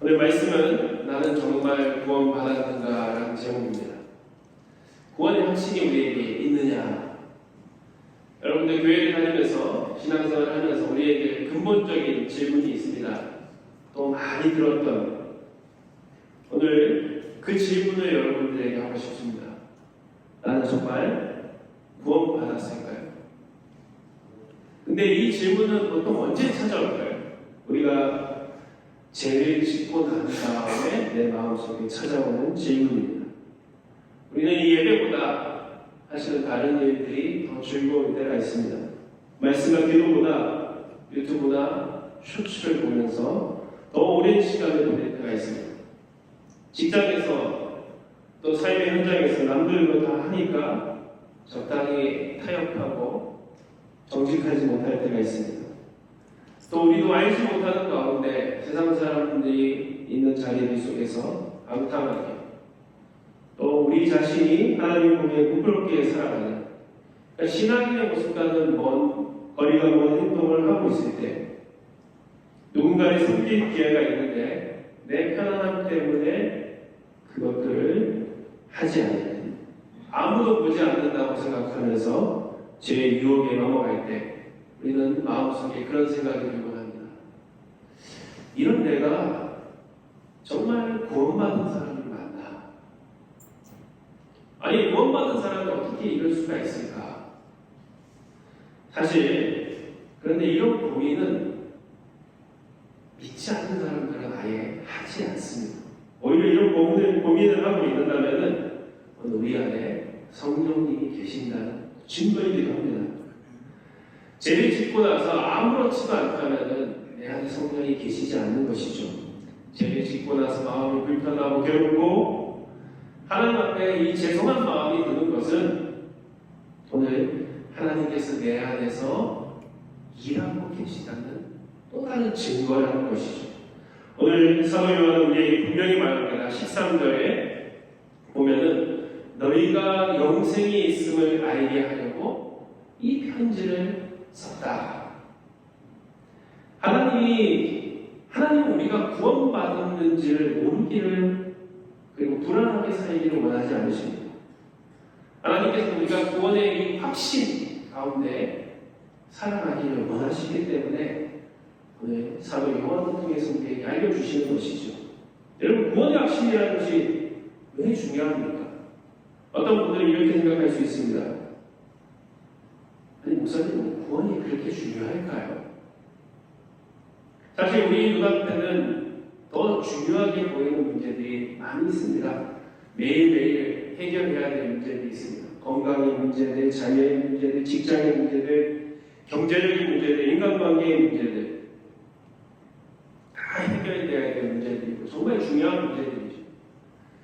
오늘 말씀은 나는 정말 구원받았는가라는 제목입니다. 구원의 확신이 우리에게 있느냐? 여러분들 교회를 다니면서 신앙생활을 하면서 우리에게 근본적인 질문이 있습니다. 또 많이 들었던 오늘 그 질문을 여러분들에게 하고 싶습니다. 나는 정말 구원받았을까요? 근데 이 질문은 보통 언제 찾아올까요? 우리가 죄를 짓고 난 다음에 내 마음속에 찾아오는 질문입니다. 우리는 이 예배보다 사실은 다른 일들이 더 즐거울 때가 있습니다. 말씀과 기도보다 유튜브나 쇼츠를 보면서 더 오랜 시간을 보낼 때가 있습니다. 직장에서 또 삶의 현장에서 남들도 다 하니까 적당히 타협하고 정직하지 못할 때가 있습니다. 또 우리도 알지 못하는 가운데 세상 사람들이 있는 자리 속에서 방탕하게 또 우리 자신이 하나님 보기에 부끄럽게 살아가는 그러니까 신앙인의 모습과는 거리가 먼 행동을 하고 있을 때 누군가를 섬길 기회가 있는데 내 편안함 때문에 그것들을 하지 않는 아무도 보지 않는다고 생각하면서 죄의 유혹에 넘어갈 때 우리는 마음속에 그런 생각이 들곤 합니다. 이런 내가 정말 구원받은 사람이 맞나? 아니 구원받은 사람이 어떻게 이럴 수가 있을까? 사실 그런데 이런 고민은 믿지 않는 사람들은 아예 하지 않습니다. 오히려 이런 고민을 하고 있는다면 우리 안에 성령님이 계신다는 증거이기도 합니다. 죄를 짓고 나서 아무렇지도 않다면 내 안에 성령이 계시지 않는 것이죠. 죄를 짓고 나서 마음이 불편하고 괴롭고 하나님 앞에 이 죄송한 마음이 드는 것은 오늘 하나님께서 내 안에서 일하고 계시다는 또 다른 증거라는 것이죠. 오늘 사도 요한은 우리에게 분명히 말합니다. 13절에 보면은 너희가 영생이 있음을 알게 하려고 이 편지를 썼다. 하나님은 우리가 구원받았는지를 모르기를 그리고 불안하게 살기를 원하지 않으십니다. 하나님께서 우리가 구원의 이 확신 가운데 살아가기를 원하시기 때문에 오늘 사도 요한을 통해서 우리에게 알려주시는 것이죠. 여러분 구원의 확신이라는 것이 왜 중요합니까? 어떤 분들은 이렇게 생각할 수 있습니다. 아니 목사님 구원이 그렇게 중요할까요? 사실 우리 눈앞에는 더 중요하게 보이는 문제들이 많이 있습니다. 매일매일 해결해야 될 문제들이 있습니다. 건강의 문제들, 자녀의 문제들, 직장의 문제들, 경제적인 문제들, 인간관계의 문제들 다 해결해야 될 문제들이고 정말 중요한 문제들이죠.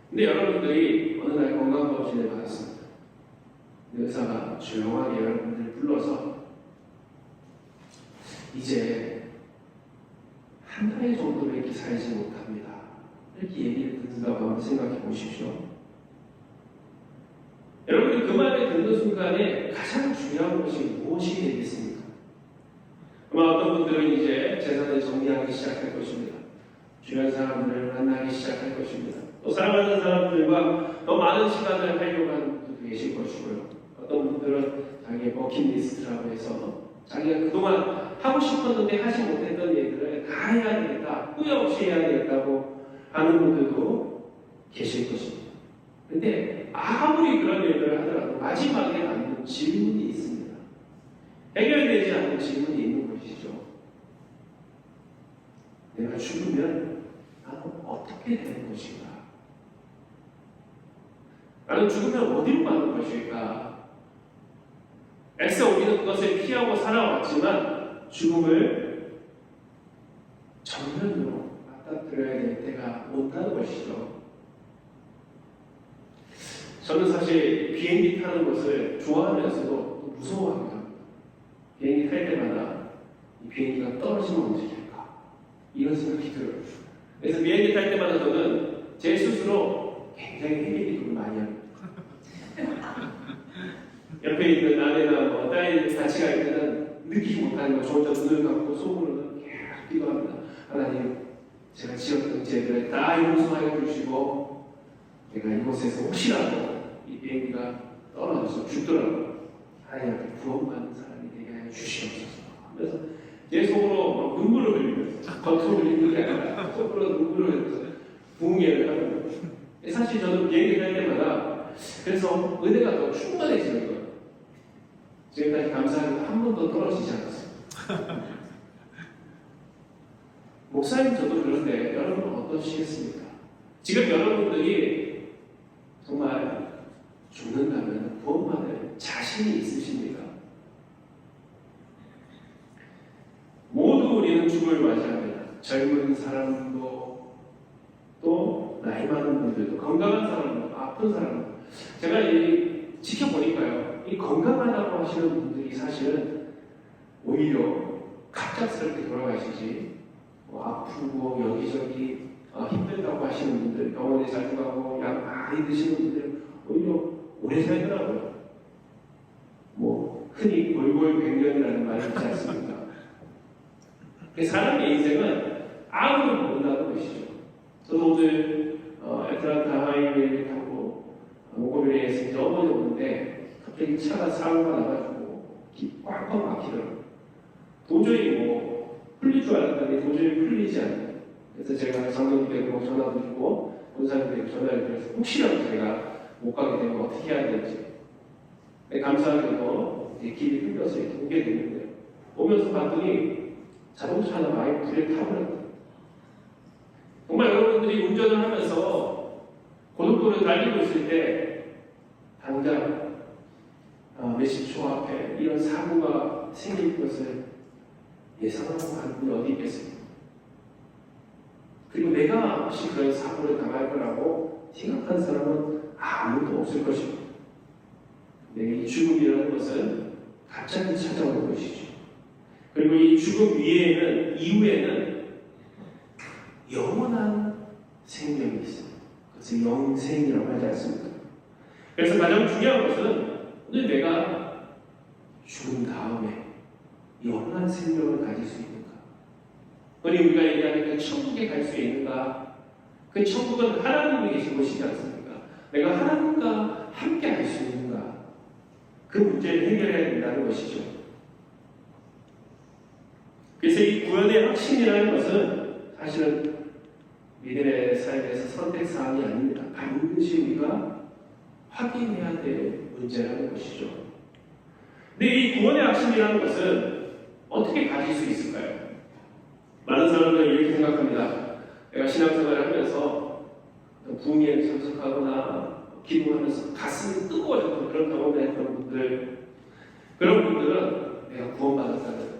근데 여러분들이 어느 날 건강검진을 받았습니다. 의사가 조용하게 여러분들을 불러서 이제 한 달 정도밖에 살지 못합니다. 이렇게 얘기를 듣는다고 한번 생각해 보십시오. 여러분들 그 말을 듣는 순간에 가장 중요한 것이 무엇이 되겠습니까? 아마 어떤 분들은 이제 재산을 정리하기 시작할 것입니다. 주변 사람들을 만나기 시작할 것입니다. 또 사랑하는 사람들과 더 많은 시간을 하려고 하는 분들도 계실 것이고요. 어떤 분들은 자기의 버킷리스트라고 해서 자기가 그동안 하고 싶었는데 하지 못했던 일들을 다 해야 되겠다, 후회 없이 해야 되겠다고 하는 분들도 계실 것입니다. 근데 아무리 그런 일들을 하더라도 마지막에 남는 질문이 있습니다. 해결되지 않는 질문이 있는 것이죠. 내가 죽으면 나는 어떻게 되는 것인가? 나는 죽으면 어디로 가는 것일까? 애써 우리는 그것을 피하고 살아왔지만 죽음을 정면으로 맞닥뜨려야 될 때가 온다는 것이죠. 저는 사실 비행기 타는 것을 좋아하면서도 무서워합니다. 비행기 탈 때마다 이 비행기가 떨어지면 어떻게 할까? 이런 생각이 들어요. 그래서 비행기 탈 때마다 저는 제 스스로 굉장히 헤매기도를 많이 합니다. 옆에 있는 아내나 딸이 같이 갈 때는 느끼지 못하는 거 저 혼자 눈을 감고 속으로는 계속 기도합니다. 하나님, 제가 지었던 죄를 다 용서하여 주시고 내가 이곳에서 혹시라도 이 비행기가 떨어져서 죽더라도 하나님께 구원받는 사람이 되게 하여 주시옵소서 하면서 제 속으로 막 눈물을 흘리면서 겉으로 흘리는 게 아니라 속으로 눈물을 흘리면서 붕괴를 하는 거예요. 사실 저는 비행기 탈 때마다 그래서 은혜가 더 충만해지는 거예요. 지금까지 감사하게도 한 번도 떨어지지 않았어요. 목사님 저도 그런데 여러분은 어떠시겠습니까? 지금 여러분들이 정말 죽는다면 구원받을 자신이 있으십니까? 모두 우리는 죽음을 맞이합니다. 젊은 사람도 또 나이 많은 분들도 건강한 사람도 아픈 사람도 제가 지켜보니까요. 이 건강하다고 하시는 분들이 사실은 오히려 갑작스럽게 돌아가시지 아프고 여기저기 힘들다고 하시는 분들 병원에 자주 가고 약 많이 드시는 분들 오히려 오래 살더라고요. 뭐 흔히 골골백년이라는 말이 있지 않습니까? 사람의 인생은 아무도 모른다는 것이죠. 저도 오늘 애틀란타 하이웨이를 타고 몽고메리에서 이제 넘어졌는데 갑자기 차가 사고가 나가지고 꽉꽉 막히더라고요. 도저히 뭐 풀릴 줄 알았더니 도저히 풀리지 않아요. 그래서 제가 장로님께도 전화도 주고 권사님께도 전화를 드려서 혹시라도 제가 못 가게 되면 어떻게 해야 될지 감사하게도 길이 풀려서 이렇게 오게 됐는데 오면서 봤더니 자동차 하나 많이 불에 타버렸어요. 정말 여러분들이 운전을 하면서 고속도로를 달리고 있을 때 당장 몇십 초 앞에 이런 사고가 생길 것을 예상하고 가는 분이 어디 있겠습니까? 그리고 내가 혹시 그런 사고를 당할 거라고 생각한 사람은 아무도 없을 것입니다. 내게 이 죽음이라는 것은 갑자기 찾아오는 것이죠. 그리고 이 죽음 이후에는 영원한 생명이 있습니다. 그것을 영생이라고 하지 않습니까? 그래서 가장 중요한 것은 오늘 내가 죽은 다음에 영원한 생명을 가질 수 있는가? 우리 우리가 얘기하는 그 천국에 갈 수 있는가? 그 천국은 하나님이 계신 곳이지 않습니까? 내가 하나님과 함께 할 수 있는가? 그 문제를 해결해야 된다는 것이죠. 그래서 이 구원의 확신이라는 것은 사실은 믿음의 삶에서 선택사항이 아닙니다. 반드시 우리가 확인해야 될 문제라는 것이죠. 근데 이 구원의 확신이라는 것은 어떻게 가질 수 있을까요? 많은 사람들은 이렇게 생각합니다. 내가 신앙생활을 하면서 부흥회에 참석하거나 기도하면서 가슴이 뜨거워졌던 그런 경험을 했던 분들, 그런 분들은 내가 구원받았다는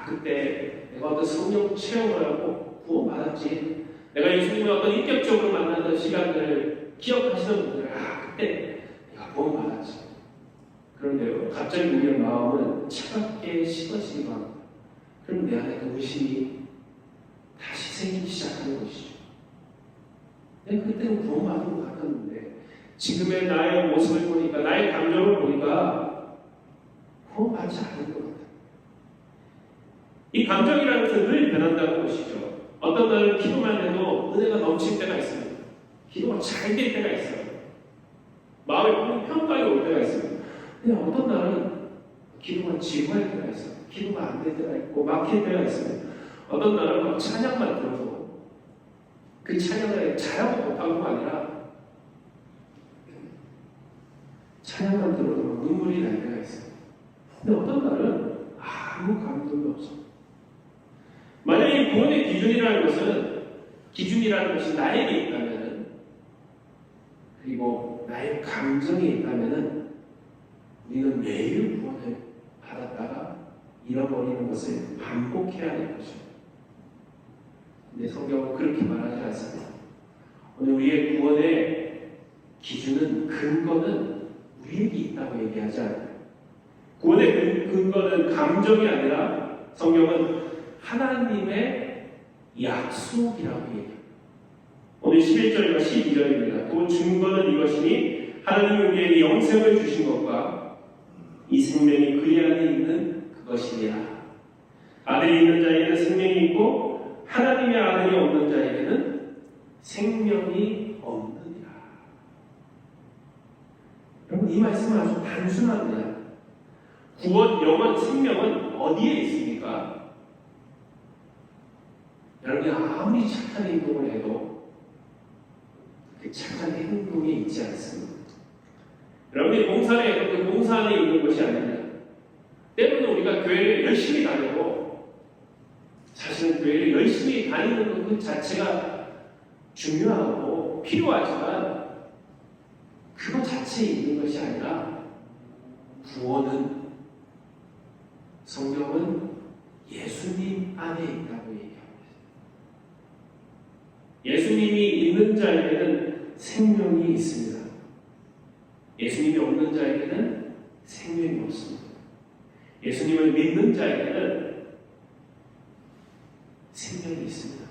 그때 내가 어떤 성령 체험을 하고 구원받았지, 내가 예수님을 어떤 인격적으로 만나는 시간들을 기억하시는 분들, 그때 내가 구원받았지. 그런데요, 갑자기 우리의 마음은 차갑게 식어지기도 합니다. 그럼 내 안에 그 의심이 다시 생기기 시작하는 것이죠. 내가 그때는 구원받은 것 같았는데 지금의 나의 모습을 보니까, 나의 감정을 보니까 구원받지 않은 것 같아요. 이 감정이라는 것은 늘 변한다는 것이죠. 어떤 날은 기도만 해도 은혜가 넘칠 때가 있습니다. 기도가 잘 될 때가 있어요. 마음의 평가에 올 때가 있습니다. 근데 어떤 날은 기도가 지루할 때가 있어요. 기도가 안 될 때가 있고 막힐 때가 있습니다. 어떤 날은 찬양만 들어도 그 찬양을 잘하고 못하고가 아니라 찬양만 들어도 눈물이 날 때가 있어요. 근데 어떤 날은 아무 감동이 없어. 만약에 구원의 기준이라는 것이 나에게 있다면, 그리고 나의 감정에 있다면 우리는 매일 구원을 받았다가 잃어버리는 것을 반복해야 할 것입니다. 근데 성경은 그렇게 말하지 않습니다. 오늘 우리의 구원의 기준은, 근거는 우리에게 있다고 얘기하지 않아요. 구원의 근거는 감정이 아니라 성경은 하나님의 약속이라고 얘기합니다. 오늘 11절과 12절입니다. 또 증거는 이것이니 하나님이 우리에게 영생을 주신 것과 이 생명이 그리 안에 있는 그것이니라. 아들이 있는 자에게는 생명이 있고 하나님의 아들이 없는 자에게는 생명이 없느니라. 여러분, 이 말씀은 아주 단순합니다. 구원, 영원, 생명은 어디에 있습니까? 여러분이 아무리 착한 행동을 해도 그 착한 행동에 있지 않습니다. 여러분이 봉사를 해도 그 봉사 안에 있는 것이 아닙니다. 때로는 우리가 교회를 열심히 다니고 사실은 교회를 열심히 다니는 것 자체가 중요하고 필요하지만 그것 자체에 있는 것이 아니라 구원은, 성경은 예수님 안에 있다고 얘기합니다. 예수님이 있는 자에게는 생명이 있습니다. 예수님이 없는 자에게는 생명이 없습니다. 예수님을 믿는 자에게는 생명이 있습니다.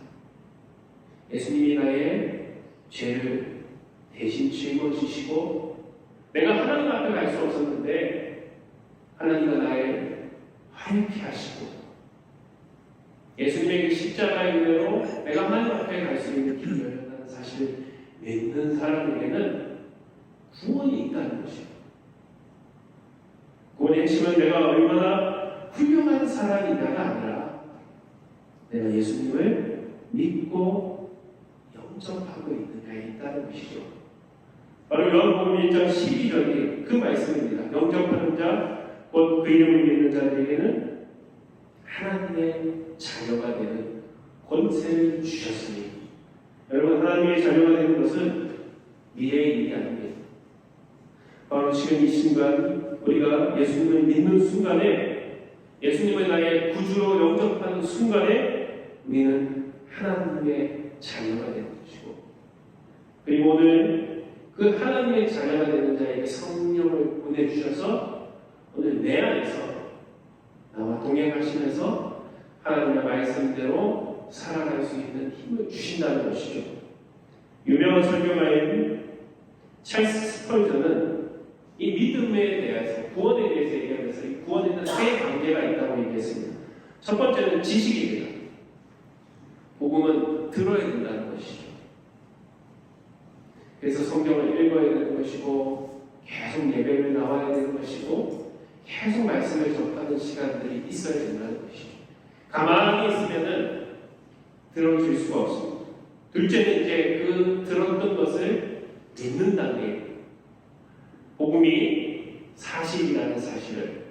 예수님이 나의 죄를 대신 짊어지시고 내가 하나님 앞에 갈 수 없었는데 하나님과 나의 화해케 하시고 예수님의 그 십자가의 은혜로 내가 하나님 앞에 갈 수 있는 길을 열렸다는 사실을 믿는 사람에게는 구원이 있다는 것이에요. 구원의 핵심은 내가 얼마나 훌륭한 사람이냐가 아니라 내가 예수님을 믿고 영접하고 있느냐에 있다는 것이죠. 바로 요한복음 1장 12절이 그 말씀입니다. 영접하는 자, 곧 그 이름을 믿는 자들에게는 하나님의 자녀가 되는 권세를 주셨으니. 여러분, 하나님의 자녀가 되는 것은 미래의 일이 아닙니다. 바로 지금 이 순간 우리가 예수님을 믿는 순간에, 예수님을 나의 구주로 영접하는 순간에 우리는 하나님의 자녀가 되는 것이고, 그리고 오늘 그 하나님의 자녀가 되는 자에게 성령을 보내주셔서 오늘 내 안에서 나와 동행하시면서 하나님의 말씀대로 살아갈 수 있는 힘을 주신다는 것이죠. 유명한 설교가인 찰스 스펄전은 이 믿음에 대해서, 구원에 대해서 얘기하면서 이 구원에는 세 단계가 있다고 얘기했습니다. 첫 번째는 지식입니다. 복음은 들어야 된다는 것이죠. 그래서 성경을 읽어야 되는 것이고 계속 예배를 나와야 되는 것이고 계속 말씀을 접하는 시간들이 있어야 된다는 것이죠. 가만히 있으면은 들어줄 수가 없습니다. 둘째는 이제 그 들었던 것을 믿는 단계입니다. 복음이 사실이라는 사실을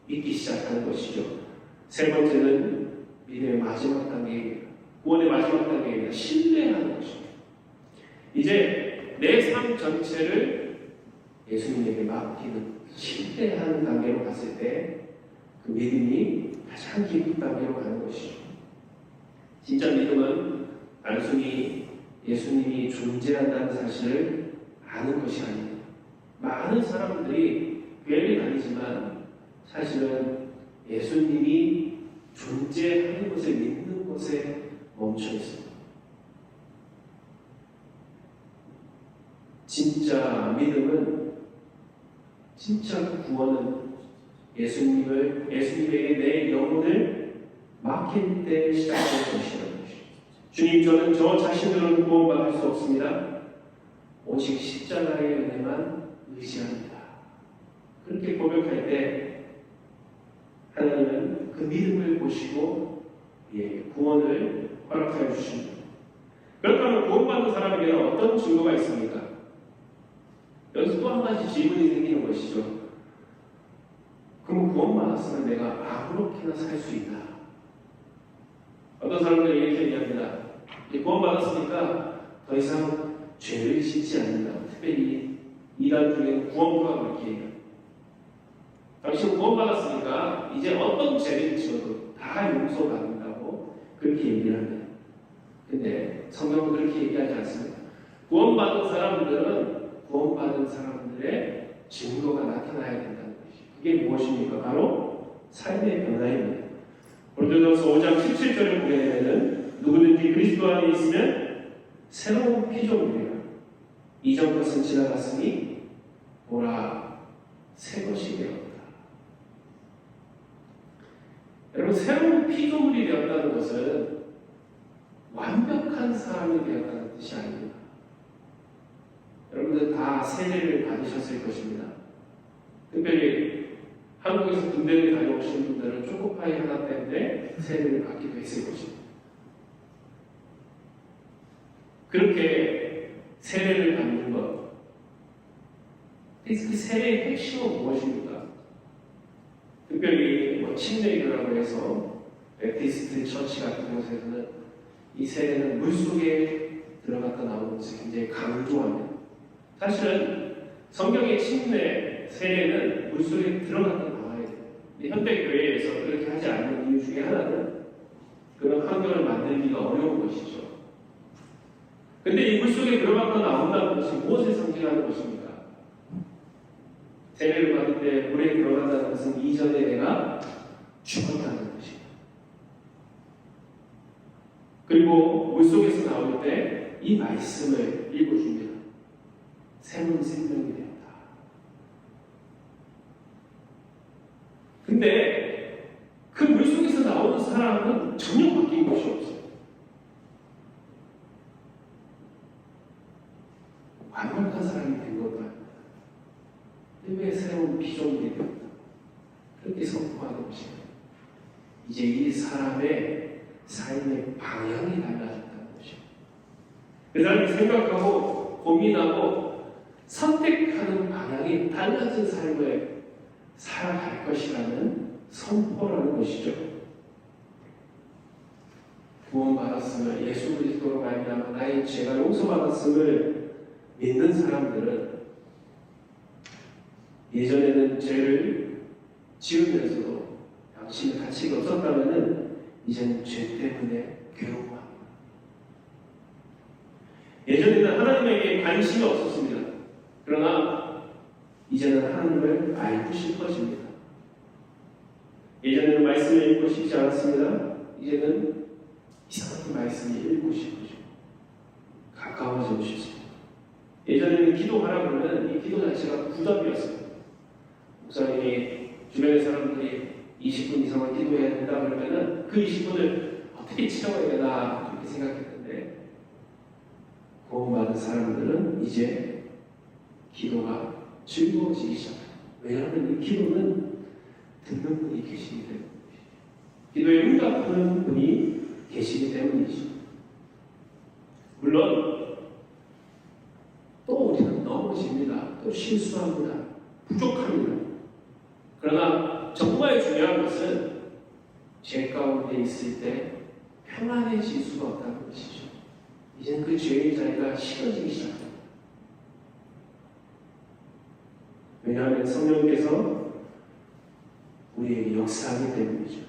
믿기 시작하는 것이죠. 세 번째는 믿음의 마지막 단계입니다. 구원의 마지막 단계입니다. 신뢰하는 것입니다. 이제 내 삶 전체를 예수님에게 맡기는, 신뢰하는 단계로 갔을 때 그 믿음이 가장 깊은 단계로 가는 것이죠. 진짜 믿음은 단순히 예수님이 존재한다는 사실을 아는 것이 아닙니다. 많은 사람들이 교회를 다니지만 사실은 예수님이 존재하는 것을 믿는 것에 멈춰 있습니다. 진짜 믿음은, 진짜 구원은 예수님에게 내 영혼을 맡길 때 시작하는 것이라는 것이죠. 주님, 저는 저 자신으로는 구원받을 수 없습니다. 오직 십자가의 은혜만 의지합니다. 그렇게 고백할 때 하나님은 그 믿음을 보시고 구원을 허락하여 주십니다. 그렇다면 구원받는 사람에게는 어떤 증거가 있습니까? 여기서 또 한 가지 질문이 생기는 것이죠. 그럼 구원받았으면 내가 아무렇게나 살 수 있나? 어떤 사람들이 이렇게 얘기합니다. 구원받았으니까 더 이상 죄를 짓지 않는다. 특별히 이단 중에는 구원부가 그렇게 얘기합니다. 당신 구원받았으니까 이제 어떤 죄를 지어도 다 용서받는다고 그렇게 얘기를 합니다. 근데 성경은 그렇게 얘기하지 않습니다. 구원받은 사람들의 증거가 나타나야 된다는 것이. 그게 무엇입니까? 바로 삶의 변화입니다. 고린도전서 5장 17절을 보게 되면 누구든지 그리스도 안에 있으면 새로운 피조물이라. 이전 것은 지나갔으니 보라 새 것이 되었다. 여러분, 새로운 피조물이 되었다는 것은 완벽한 사람이 되었다는 뜻이 아닙니다. 여러분들 다 세례를 받으셨을 것입니다. 특별히 한국에서 군대를 다녀오신 분들은 초코파이 하나 때문에 세례를 받기도 했을 것입니다. 그렇게 세례를 받는 것, 그 세례의 핵심은 무엇입니까? 특별히 침례교라고 해서 베프티스트 처치 같은 곳에서는 이 세례는 물속에 들어갔다 나오는 것을 굉장히 강조합니다. 사실은 성경의 침례, 세례는 물속에 들어갔다 나와야 돼요. 현대 교회에서 그렇게 하지 않는 이유 중에 하나는 그런 환경을 만들기가 어려운 것이죠. 근데 이 물속에 들어갔다 나온다는 것이 무엇을 상징하는 것입니까? 세례를 받을 때 물에 들어간다는 것은 이전에 내가 죽었다는 것입니다. 그리고 물속에서 나올 때 이 말씀을 읽어줍니다. 새로운 생명이 되었다. 근데 그 물속에서 나오는 사람은 전혀 바뀐 것이 없어요. 완벽한 사람이 된 것도 아닙니다. 왜 새로운 피조물이 되었다. 그렇게 선포하는 것입니다. 이제 이 사람의 삶의 방향이 달라졌다는 것입니다. 그 사람이 생각하고 고민하고 선택하는 방향이 달라진 삶을 살아갈 것이라는 선포라는 것이죠. 구원받았음을 예수 그리스도로 말미암아 나의 죄가 용서받았음을 믿는 사람들은 예전에는 죄를 지으면서도 양심의 가치가 없었다면 이제는 죄 때문에 괴로워합니다. 예전에는 하나님에게 관심이 없었습니다. 그러나 이제는 하나님을 알고 싶어집니다. 예전에는 말씀을 읽고 싶지 않았습니다. 이제는 이상하게 말씀을 읽고 싶어지고 가까워지고 싶습니다. 예전에는 기도하라 그러면 이 기도 자체가 부담이었습니다. 목사님이 주변의 사람들이 20분 이상만 기도해야 된다 그러면은 그 20분을 어떻게 채워야 되나 그렇게 생각했는데 구원받은 사람들은 이제 기도가 즐거워지기 시작합니다. 왜냐하면 이 기도는 듣는 분이 계시기 때문이죠. 기도에 응답하는 분이 계시기 때문이죠. 물론 또 우리는 넘어집니다. 또 실수합니다. 부족합니다. 그러나 정말 중요한 것은 죄 가운데 있을 때 평안해질 수가 없다는 것이죠. 이제는 그 죄의 자리가 싫어지기 시작합니다. 왜냐하면 성령께서 우리에게 역사하기 때문이죠.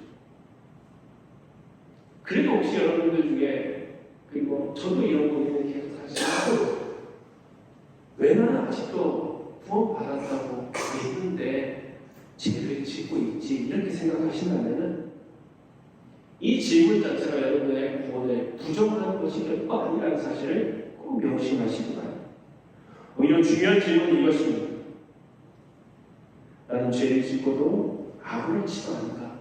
그래도 혹시 여러분들 중에 그리고 저도 이런 고민을 계속 하시고 왜 나는 아직도 구원받았다고 믿는데 죄를 짓고 있지 이렇게 생각하신다면 이 질문 자체가 여러분의 구원을 부정하는 것이 결코 아니라는 사실을 꼭 명심하시기 바랍니다. 오히려 중요한 질문은 이것입니다. 나는 죄를 짓고도 아무렇지도 않은가?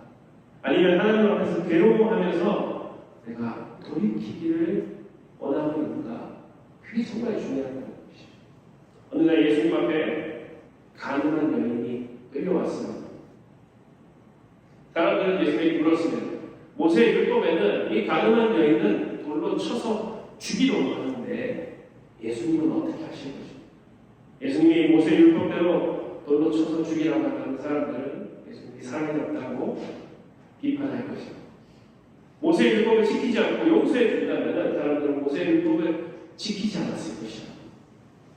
아니면 하나님 앞에서 괴로워하면서 내가 돌이키기를 원하고 있는가? 그게 정말 중요한 것이죠. 어느 날 예수님 앞에 가난한 여인이 끌려왔습니다. 사람들은 예수님이 물었습니다. 모세의 율법에는 이 가난한 여인은 돌로 쳐서 죽이려고 하는데 예수님은 어떻게 하실 것입니까? 예수님이 모세의 율법대로 돌로 쳐서 죽이라고 하는 사람들은 예수님이 사랑이 없다고 비판할 것입니다. 모세의 율법을 지키지 않고 용서해 준다면 사람들은 모세의 율법을 지키지 않았을 것이다.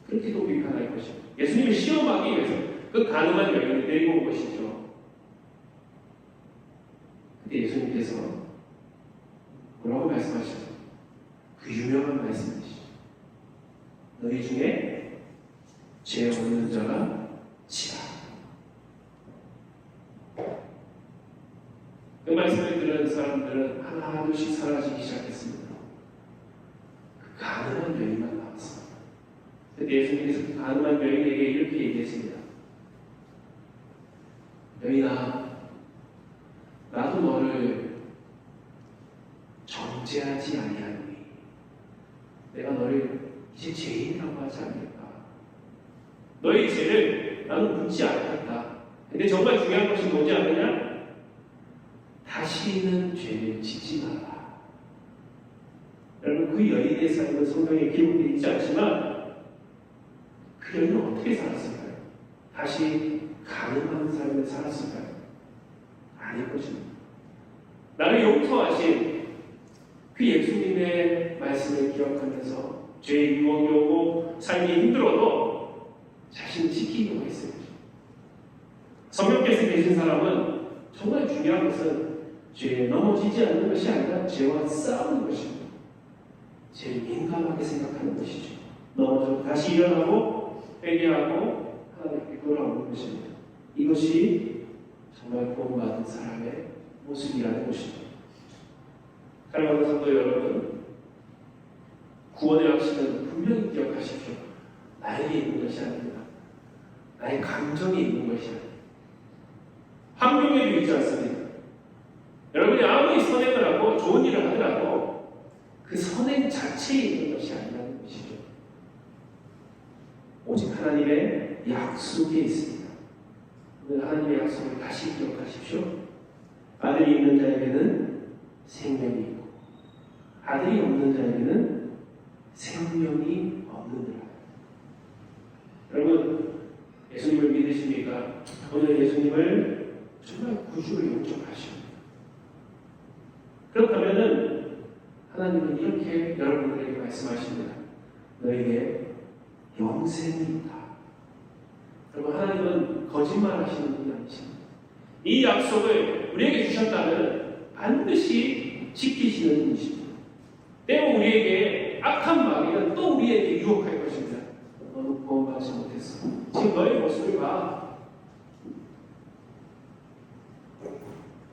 그렇게도 비판할 것입니다. 예수님을 시험하기 위해서 그 가난한 여인을 데리고 온 것이죠. 근데 예수님께서 뭐라고 말씀하셨어요? 그 유명한 말씀이시죠. 너희 중에 죄 없는 자가 치라. 그 말씀을 들은 사람들은 하나둘씩 사라지기 시작했습니다. 그 가난한 여인만 남았습니다. 그런데 예수님께서 그 가난한 여인에게 이렇게 얘기했습니다. 여인아, 나도 너를 정죄하지 아니하노니 이제 죄인이라고 하지 않을까? 너희 죄를 나는 묻지 않겠다. 근데 정말 중요한 것이 뭐지 않느냐? 다시는 죄를 짓지 마라. 여러분, 그 여인의 삶은 성경에 기록되어 있지 않지만 그 여인은 어떻게 살았을까요? 다시 가능한 삶을 살았을까요? 아닐 것입니다. 나를 용서하신 그 예수님의 말씀을 기억하면서 죄의 유혹이 오고 삶이 힘들어도 자신을 지키기만 했어요. 성령께서 계신 사람은 정말 중요한 것은 죄에 넘어지지 않는 것이 아니라 죄와 싸우는 것입니다. 죄를 민감하게 생각하는 것이죠. 넘어져 다시 일어나고 회개하고 하나님께 돌아오는 것입니다. 이것이 정말 구원받은 사람의 모습이라는 것입니다. 사랑하는 성도 여러분, 구원의 확신은 분명히 기억하십시오. 나에게 있는 것이 아닙니다. 나의 감정에 있는 것이 아닙니다. 환경에도 있지 않습니다. 여러분이 아무리 선행을 하고 좋은 일을 하더라도 그 선행 자체에 있는 것이 아니라는 것이죠. 오직 하나님의 약속에 있습니다. 오늘 하나님의 약속을 다시 기억하십시오. 아들이 있는 자에게는 생명이 있고 아들이 없는 자에게는 생명이 없느니라. 여러분, 예수님을 믿으십니까? 오늘 예수님을 정말 구주로 영접하십니다. 그렇다면은 하나님은 이렇게 여러분들에게 말씀하십니다. 너에게 영생이 있다. 여러분, 하나님은 거짓말하시는 분이 아니십니다. 이 약속을 우리에게 주셨다면 반드시 지키시는 분이십니다. 때로 우리에게 악한 마귀는 또 우리에게 유혹할 것입니다. 너는 구원받지 못했어. 지금 너의 모습을 봐.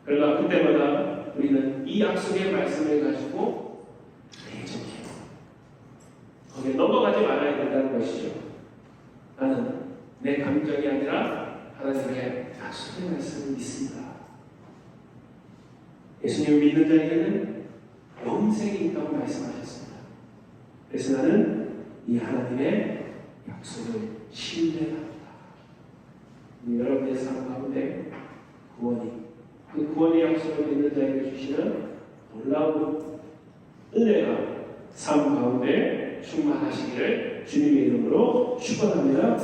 그러나 그때마다 우리는 이 약속의 말씀을 가지고 대적해요. 거기에 넘어가지 말아야 된다는 것이죠. 나는 내 감정이 아니라 하나님의 약속의 말씀을 믿습니다. 예수님을 믿는 자에게는 영생이 있다고 말씀하셨습니다. 그래서 나는 이 하나님의 약속을 신뢰합니다. 여러분의 삶 가운데 그 구원의 약속을 믿는 자에게 주시는 놀라운 은혜가 삶 가운데 충만하시기를 주님의 이름으로 축원합니다.